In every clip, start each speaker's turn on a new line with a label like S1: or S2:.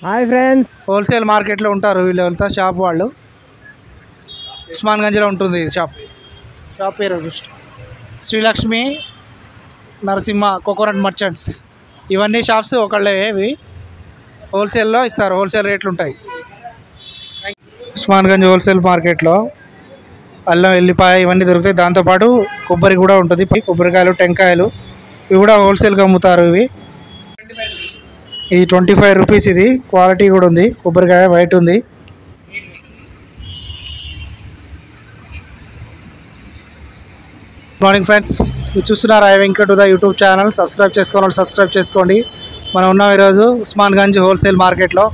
S1: Hi friends, wholesale మార్కెట్లో ఉంటారు వీళ్ళంతా. షాప్ వాళ్ళు ఉస్మాన్గంజ్లో ఉంటుంది షాప్ పేరు శ్రీలక్ష్మి నరసింహ కోకోనట్ మర్చెంట్స్. ఇవన్నీ షాప్స్ ఒకళ్ళే, ఇవి హోల్సేల్లో ఇస్తారు, హోల్సేల్ రేట్లు ఉంటాయి. ఉస్మాన్గంజ్ హోల్సేల్ మార్కెట్లో అల్లం ఎల్లిపాయ ఇవన్నీ దొరుకుతాయి. దాంతోపాటు కొబ్బరి కూడా ఉంటుంది, కొబ్బరికాయలు టెంకాయలు ఇవి కూడా హోల్సేల్గా అమ్ముతారు. ఇది 25 రూపీస్. ఇది క్వాలిటీ కూడా ఉంది, కొబ్బరికాయ వైట్ ఉంది. గుడ్ మార్నింగ్ ఫ్రెండ్స్, మీరు చూస్తున్నారు I Venkat the YouTube channel. Subscribe చేసుకోవాలి, సబ్స్క్రైబ్ చేసుకోండి. మనం ఉన్నాం ఈరోజు ఉస్మాన్గంజ్ హోల్సేల్ మార్కెట్లో.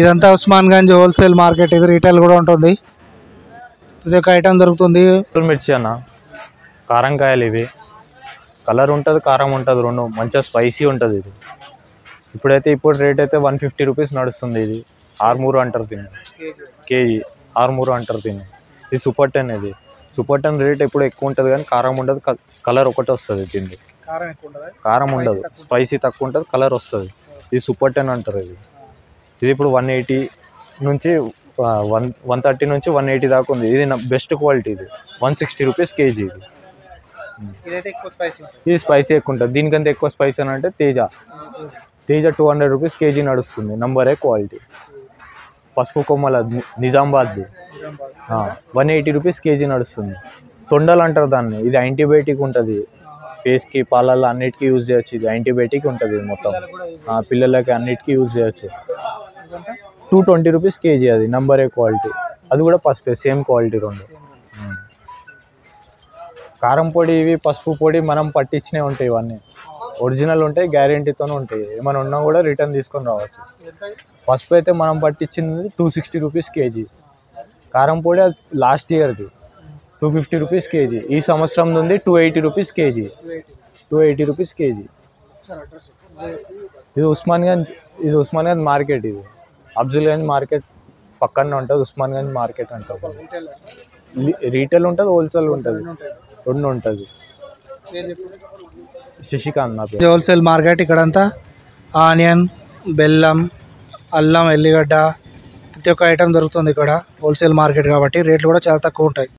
S1: ఇదంతా ఉస్మాన్గంజ్ హోల్సేల్ మార్కెట్. ఇది రీటైల్ కూడా ఉంటుంది, ఇది ఒక ఐటమ్ దొరుకుతుంది.
S2: మిర్చి అన్న, కారంకాయలు ఇవి. కలర్ ఉంటుంది, కారం ఉంటుంది, రెండు మంచిగా స్పైసీ ఉంటుంది. ఇది ఇప్పుడు రేట్ అయితే 150 రూపీస్ నడుస్తుంది. ఇది 6 అంటారు తిని, కేజీ 6 అంటారు తిని. ఇది సూపర్ 10. ఇది సూపర్ 10 రేట్ ఎప్పుడు ఎక్కువ ఉంటుంది, కానీ కారం ఉండదు, కలర్ ఒకటే వస్తుంది. తిండి కారం ఉండదు, స్పైసీ తక్కువ ఉంటుంది, కలర్ వస్తుంది. ఇది సూపర్ 10 అంటారు. ఇది ఇప్పుడు 180 నుంచి 130 నుంచి 180 దాకా ఉంది. ఇది బెస్ట్ క్వాలిటీ. ఇది 160 రూపీస్ కేజీ. ఇది స్పైసీ ఎక్కువ ఉంటుంది. దీనికంటే ఎక్కువ స్పైసీ అని అంటే తేజ 200 రూపీస్ కేజీ నడుస్తుంది. నంబర్ ఏ క్వాలిటీ. పసుపు కొమ్మల నిజామాబాద్ది 180 రూపీస్ కేజీ నడుస్తుంది. తొండలు అంటారు దాన్ని. ఇది యాంటీబయాటిక్ ఉంటుంది, ఫేస్కి పాలల్లో అన్నిటికీ యూజ్ చేయొచ్చు. ఇది యాంటీబయాటిక్ ఉంటుంది. ఇది మొత్తం పిల్లలకి అన్నిటికీ యూజ్ చేయొచ్చు. 220 రూపీస్ కేజీ. అది నంబర్ ఏ క్వాలిటీ. అది కూడా పసుపే, సేమ్ క్వాలిటీ రెండు. కారం పొడి ఇవి పసుపు పొడి మనం పట్టించినవి ఉంటాయి. ఇవన్నీ ఒరిజినల్ ఉంటాయి, గ్యారెంటీతోనే ఉంటాయి. ఏమైనా ఉన్నా కూడా రిటర్న్ తీసుకొని రావచ్చు. పసుపు అయితే మనం పట్టించింది 260 రూపీస్ కేజీ. కారం పొడి లాస్ట్ ఇయర్ది 250 రూపీస్ కేజీ. ఈ సంవత్సరం ఉంది 280 రూపీస్ కేజీ. 280 rupees KG. ఇది ఉస్మాన్గంజ్ మార్కెట్. ఇది అఫ్జల్గంజ్ మార్కెట్ పక్కనే ఉంటుంది. ఉస్మాన్గంజ్ మార్కెట్ అంటారు. రీటైల్ ఉంటుంది, హోల్సేల్ ఉంటుంది, రెండు ఉంటుంది. శశికాంత్ నా పేరు.
S1: Wholesale market. ఇక్కడంతా ఆనియన్, బెల్లం, అల్లం, ఎల్లిగడ్డ ప్రతి ఒక్క ఐటమ్ దొరుకుతుంది ఇక్కడ. హోల్సేల్ మార్కెట్ కాబట్టి రేట్లు కూడా చాలా తక్కువ ఉంటాయి.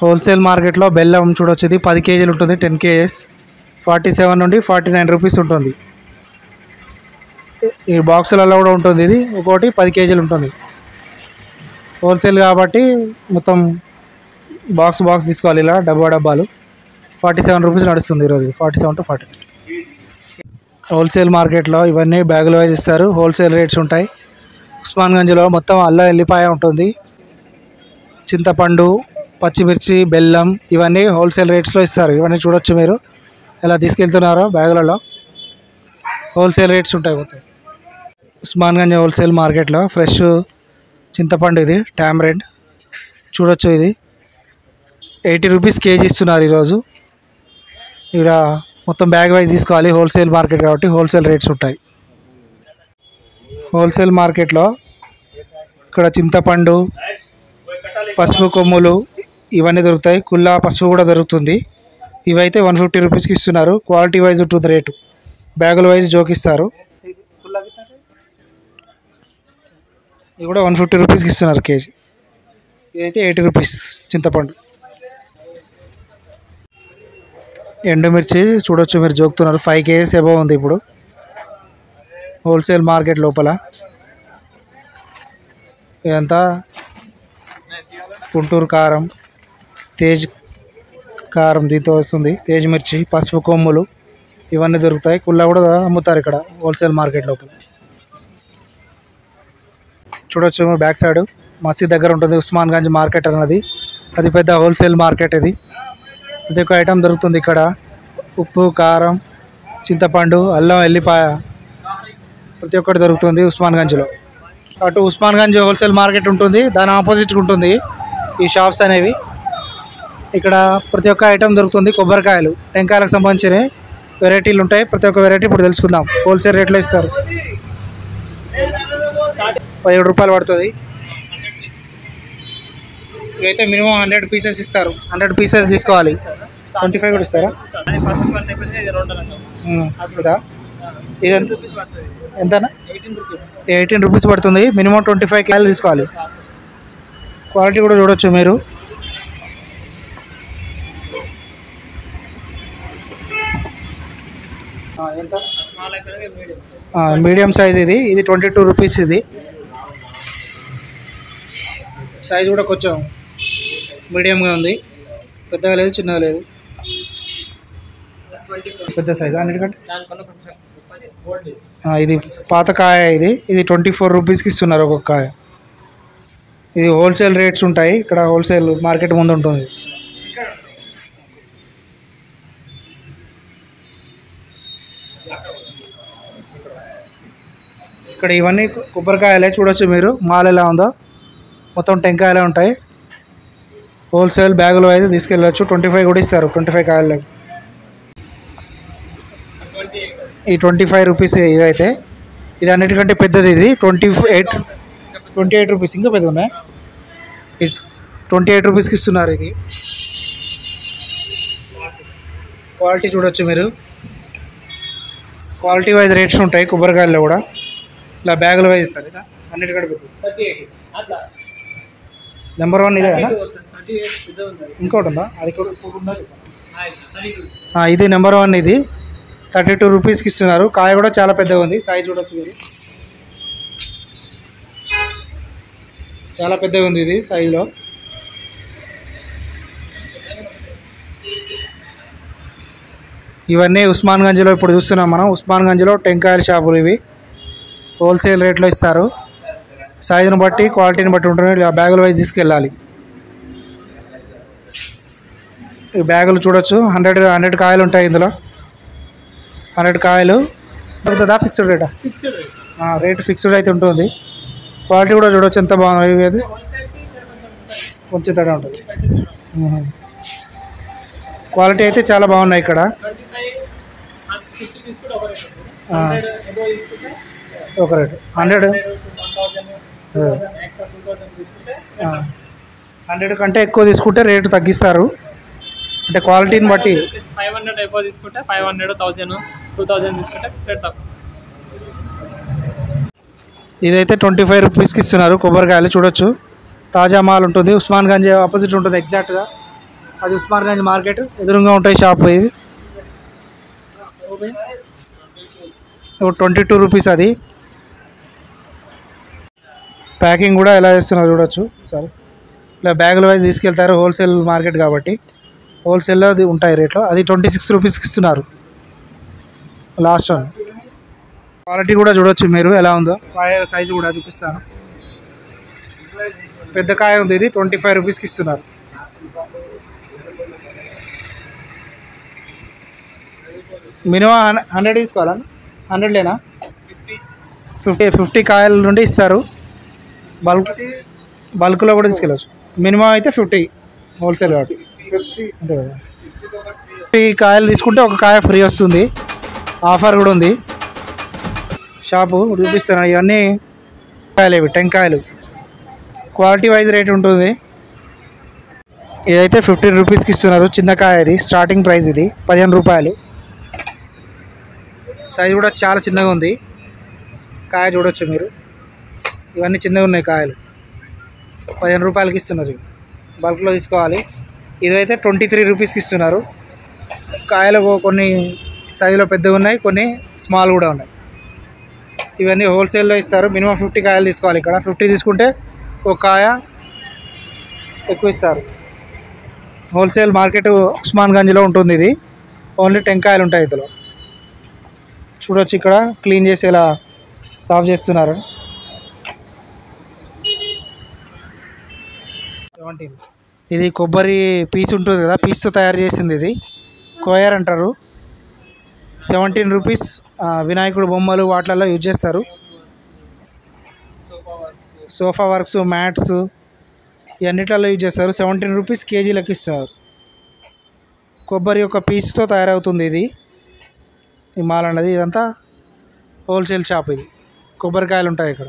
S1: హోల్సేల్ మార్కెట్లో బెల్లం చూడొచ్చు. ఇది 10 కేజీలు ఉంటుంది, 10 కేజీస్ 47 నుండి 49 రూపీస్ ఉంటుంది. ఈ బాక్సులలో కూడా ఉంటుంది. ఇది ఒకటి 10 కేజీలు ఉంటుంది. హోల్సేల్ కాబట్టి మొత్తం బాక్స్ తీసుకోవాలి, ఇలా డబ్బాలు. 47 రూపీస్ నడుస్తుంది ఈరోజు. 47 to 40. హోల్సేల్ మార్కెట్లో ఇవన్నీ బ్యాగులు వైజ్ ఇస్తారు, హోల్సేల్ రేట్స్ ఉంటాయి. ఉస్మాన్గంజ్లో మొత్తం అల్లం ఎల్లిపాయ ఉంటుంది, చింతపండు, పచ్చిమిర్చి, బెల్లం ఇవన్నీ హోల్సేల్ రేట్స్లో ఇస్తారు. ఇవన్నీ చూడొచ్చు మీరు ఎలా తీసుకెళ్తున్నారో బ్యాగులలో. హోల్సేల్ రేట్స్ ఉంటాయి మొత్తం. ఉస్మాన్గంజ్ హోల్సేల్ మార్కెట్లో ఫ్రెష్ చింతపండు, ఇది టామరెండ్ చూడొచ్చు. ఇది 80 రూపీస్ కేజీ ఇస్తున్నారు ఈరోజు. ఇక్కడ మొత్తం బ్యాగ్ వైజ్ తీసుకోవాలి, హోల్సేల్ మార్కెట్ కాబట్టి హోల్సేల్ రేట్స్ ఉంటాయి. హోల్సేల్ మార్కెట్లో ఇక్కడ చింతపండు, పసుపు కొమ్ములు ఇవన్నీ దొరుకుతాయి. కుల్లా పసుపు కూడా దొరుకుతుంది. ఇవైతే 150 రూపీస్కి ఇస్తున్నారు. క్వాలిటీ వైజ్ ఉంటుంది రేటు, బ్యాగుల వైజ్ జోకిస్తారు. ఇది కూడా 150 రూపీస్కి ఇస్తున్నారు కేజీ. ఇదైతే 80 రూపీస్ చింతపండు. ఎండుమిర్చి చూడొచ్చు మీరు, జోకుతున్నారు. 5 కేజీస్ ఎబో ఉంది ఇప్పుడు హోల్సేల్ మార్కెట్ లోపల. ఇదంతా గుంటూరు కారం, తేజ్ కారం దీంతో వస్తుంది. తేజ్ మిర్చి, పసుపు కొమ్ములు ఇవన్నీ దొరుకుతాయి. కుల్లా కూడా అమ్ముతారు ఇక్కడ హోల్సేల్ మార్కెట్ లోపల. చూడొచ్చు బ్యాక్ సైడ్ మసీద్ దగ్గర ఉంటుంది ఉస్మాన్గంజ్ మార్కెట్ అన్నది. అది పెద్ద హోల్సేల్ మార్కెట్. ఇది ప్రతి ఒక్క ఐటమ్ దొరుకుతుంది ఇక్కడ. ఉప్పు, కారం, చింతపండు, అల్లం, ఎల్లిపాయ ప్రతి ఒక్కటి దొరుకుతుంది ఉస్మాన్గంజ్లో. అటు ఉస్మాన్గంజ్ హోల్సేల్ మార్కెట్ ఉంటుంది, దాని ఆపోజిట్గా ఉంటుంది ఈ షాప్స్ అనేవి. ఇక్కడ ప్రతి ఒక్క ఐటమ్ దొరుకుతుంది. కొబ్బరికాయలు, టెంకాయలకు సంబంధించిన వెరైటీలు ఉంటాయి. ప్రతి ఒక్క వెరైటీ ఇప్పుడు తెలుసుకుందాం. హోల్సేల్ రేట్లో ఇస్తారు. 17 రూపాయలు పడుతుంది. ఇవైతే మినిమం 100 పీసెస్ ఇస్తారు. 100 పీసెస్ తీసుకోవాలి. 25 కూడా ఇస్తారా? ఇదా? ఇదంతా ఎంతనా? 18 రూపీస్ పడుతుంది. మినిమం 25 కాయలు తీసుకోవాలి. క్వాలిటీ కూడా చూడొచ్చు మీరు. ఎంత? మీడియం సైజ్ ఇది 22 రూపీస్. ఇది సైజ్ కూడా కొంచెం మీడియంగా ఉంది, పెద్దగా లేదు చిన్నగా లేదు, పెద్ద సైజ్ అన్నిటికంటే. ఇది పాత కాయ, ఇది 24 రూపీస్కి ఇస్తున్నారు ఒక్కొక్క కాయ. ఇది హోల్సేల్ రేట్స్ ఉంటాయి ఇక్కడ, హోల్సేల్ మార్కెట్ ముందు ఉంటుంది. ఇక్కడ ఇవన్నీ కొబ్బరికాయలే, చూడొచ్చు మీరు. మాల్ ఎలా ఉందో, మొత్తం టెంకాయలే ఉంటాయి. హోల్సేల్ బ్యాగులు అయితే తీసుకెళ్ళచ్చు. 25 కూడా ఇస్తారు 25 కాయలు. ఈ 25 రూపీస్ ఇదైతే. ఇది అన్నిటికంటే పెద్దది. ఇది 28 రూపీస్, ఇంకా పెద్దది ఉన్నాయి. 28 రూపీస్కి ఇస్తున్నారు. ఇది క్వాలిటీ చూడొచ్చు మీరు. క్వాలిటీ వైజ్ రేట్స్ ఉంటాయి కొబ్బరికాయల్లో కూడా. ఇలా బ్యాగులు వైజ్ ఇస్తారు. ఇలా అన్నిటికంటే పెద్దది నెంబర్ 1 ఇదే కదా. ఇంకోటి ఉందా? అది కూడా ఇది నెంబర్ 1. ఇది 32 రూపీస్కి ఇస్తున్నారు. కాయ కూడా చాలా పెద్దగా ఉంది. సైజ్ చూడొచ్చు మీరు, చాలా పెద్దగా ఉంది ఇది సైజులో. ఇవన్నీ ఉస్మాన్గంజ్లో ఇప్పుడు చూస్తున్నాం మనం. ఉస్మాన్గంజ్లో టెంకాయల షాపులు ఇవి. హోల్సేల్ రేట్లో ఇస్తారు. సైజుని బట్టి క్వాలిటీని బట్టి ఉంటుంది. ఇలా బ్యాగుల వైజ్ తీసుకెళ్ళాలి. ఈ బ్యాగులు చూడొచ్చు. 100 కాయలు ఉంటాయి ఇందులో. 100 కాయలు అవుతుందా? ఫిక్స్డ్ రేటా? రేట్ ఫిక్స్డ్ అయితే ఉంటుంది. క్వాలిటీ కూడా చూడొచ్చు ఎంత బాగుంది. ఇది కొంచెం తేడా ఉంటుంది. క్వాలిటీ అయితే చాలా బాగున్నాయి ఇక్కడ. ఒక రేటు 100 కంటే ఎక్కువ తీసుకుంటే రేటు తగ్గిస్తారు. అంటే క్వాలిటీని బట్టి.
S3: 500 ఎక్కువ తీసుకుంటే 500, 1000, 2000 తీసుకుంటే రేట్ తక్కువ.
S1: ఇదైతే 25 రూపీస్కి ఇస్తున్నారు కొబ్బరికాయలు. చూడొచ్చు తాజా మాల్ ఉంటుంది. ఉస్మాన్గంజ్ ఆపోజిట్ ఉంటుంది ఎగ్జాక్ట్గా. అది ఉస్మాన్గంజ్ మార్కెట్ ఎదురుగా ఉంటాయి షాపు. ఇవి 22 రూపీస్. అది ప్యాకింగ్ కూడా ఎలా చేస్తున్నారు చూడొచ్చు. సరే, ఇలా బ్యాగుల వైజ్ తీసుకెళ్తారు. హోల్సేల్ మార్కెట్ కాబట్టి హోల్సేల్లో అది ఉంటాయి రేట్లో. అది 26 రూపీస్కి ఇస్తున్నారు లాస్ట్ వన్. క్వాలిటీ కూడా చూడొచ్చు మీరు ఎలా ఉందో. కాయ సైజు కూడా చూపిస్తాను. పెద్ద కాయ ఉంది. ఇది 25 రూపీస్కి ఇస్తున్నారు. మినిమం 100 తీసుకోవాలా? 100 లేనా? 50 కాయల నుండి ఇస్తారు. బల్క్లో కూడా తీసుకెళ్ళచ్చు. మినిమం అయితే 50 హోల్సేల్ కాబట్టి అంతే కదా. 50 కాయలు తీసుకుంటే ఒక కాయ ఫ్రీ వస్తుంది. ఆఫర్ కూడా ఉంది. షాపు చూపిస్తాను. ఇవన్నీ కాయలు, ఇవి టెంకాయలు. క్వాలిటీ వైజ్ రేట్ ఉంటుంది. ఇదైతే 15 రూపీస్కి ఇస్తున్నారు. చిన్న కాయ. ఇది స్టార్టింగ్ ప్రైస్. ఇది 15 రూపాయలు. సైజు కూడా చాలా చిన్నగా ఉంది. కాయ చూడొచ్చు మీరు. ఇవన్నీ చిన్నగా ఉన్నాయి కాయలు. 15 రూపాయలకి ఇస్తున్నారు. బల్క్లో తీసుకోవాలి. ఇదైతే 23 రూపీస్కి ఇస్తున్నారు. కాయలు కొన్ని సైజులో పెద్దగా ఉన్నాయి, కొన్ని స్మాల్ కూడా ఉన్నాయి. ఇవన్నీ హోల్సేల్లో ఇస్తారు. మినిమం 50 కాయలు తీసుకోవాలి. ఇక్కడ 50 తీసుకుంటే ఒక కాయ ఎక్కువ ఇస్తారు. హోల్సేల్ మార్కెట్ ఉస్మాన్గంజ్లో ఉంటుంది. ఇది ఓన్లీ టెంకాయలు ఉంటాయి ఇందులో. చూడొచ్చు ఇక్కడ క్లీన్ చేసి ఇలా సాఫ్ చేస్తున్నారు. 17. ఇది కొబ్బరి పీస్ ఉంటుంది కదా, పీస్తో తయారు చేసింది. ఇది కోయర్ అంటారు. 17 రూపీస్. వినాయకుడు బొమ్మలు వాటిలలో యూజ్ చేస్తారు. సోఫా వర్క్స్, మ్యాట్స్ ఇవన్నిట్లలో యూజ్ చేస్తారు. 17 రూపీస్ కేజీ లెక్కిస్తారు. కొబ్బరి యొక్క పీస్తో తయారవుతుంది ఇది. ఈ మాల్ అన్నది. ఇదంతా హోల్సేల్ షాప్. ఇది కొబ్బరికాయలు ఉంటాయి ఇక్కడ.